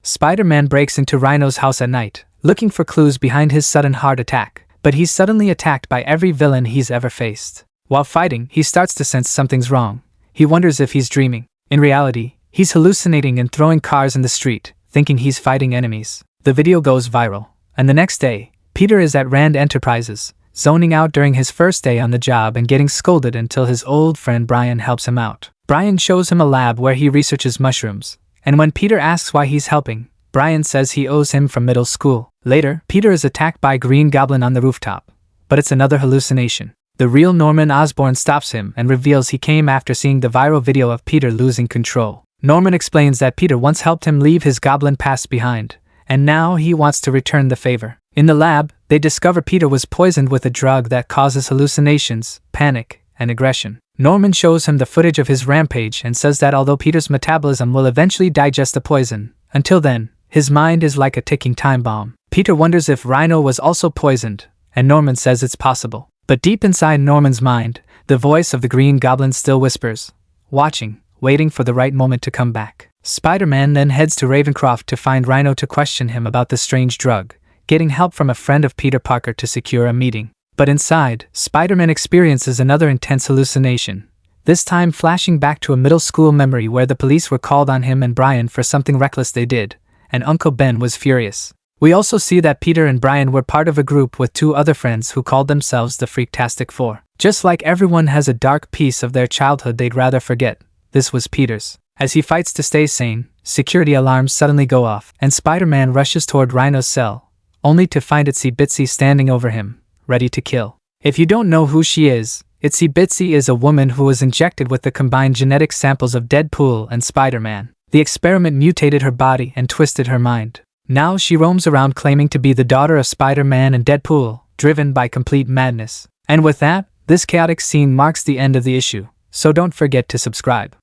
Spider-Man breaks into Rhino's house at night, looking for clues behind his sudden heart attack, but he's suddenly attacked by every villain he's ever faced. While fighting, he starts to sense something's wrong. He wonders if he's dreaming. In reality, he's hallucinating and throwing cars in the street, thinking he's fighting enemies. The video goes viral, and the next day, Peter is at Rand Enterprises, zoning out during his first day on the job and getting scolded until his old friend Brian helps him out. Brian shows him a lab where he researches mushrooms, and when Peter asks why he's helping, Brian says he owes him from middle school. Later, Peter is attacked by a green goblin on the rooftop, but it's another hallucination. The real Norman Osborn stops him and reveals he came after seeing the viral video of Peter losing control. Norman explains that Peter once helped him leave his goblin past behind, and now he wants to return the favor. In the lab, they discover Peter was poisoned with a drug that causes hallucinations, panic, and aggression. Norman shows him the footage of his rampage and says that although Peter's metabolism will eventually digest the poison, until then, his mind is like a ticking time bomb. Peter wonders if Rhino was also poisoned, and Norman says it's possible. But deep inside Norman's mind, the voice of the Green Goblin still whispers, watching, waiting for the right moment to come back. Spider-Man then heads to Ravencroft to find Rhino to question him about the strange drug, getting help from a friend of Peter Parker to secure a meeting. But inside, Spider-Man experiences another intense hallucination, this time flashing back to a middle school memory where the police were called on him and Brian for something reckless they did, and Uncle Ben was furious. We also see that Peter and Brian were part of a group with two other friends who called themselves the Freaktastic Four. Just like everyone has a dark piece of their childhood they'd rather forget, this was Peter's. As he fights to stay sane, security alarms suddenly go off, and Spider-Man rushes toward Rhino's cell, only to find Itsy Bitsy standing over him, ready to kill. If you don't know who she is, Itsy Bitsy is a woman who was injected with the combined genetic samples of Deadpool and Spider-Man. The experiment mutated her body and twisted her mind. Now she roams around claiming to be the daughter of Spider-Man and Deadpool, driven by complete madness. And with that, this chaotic scene marks the end of the issue, so don't forget to subscribe.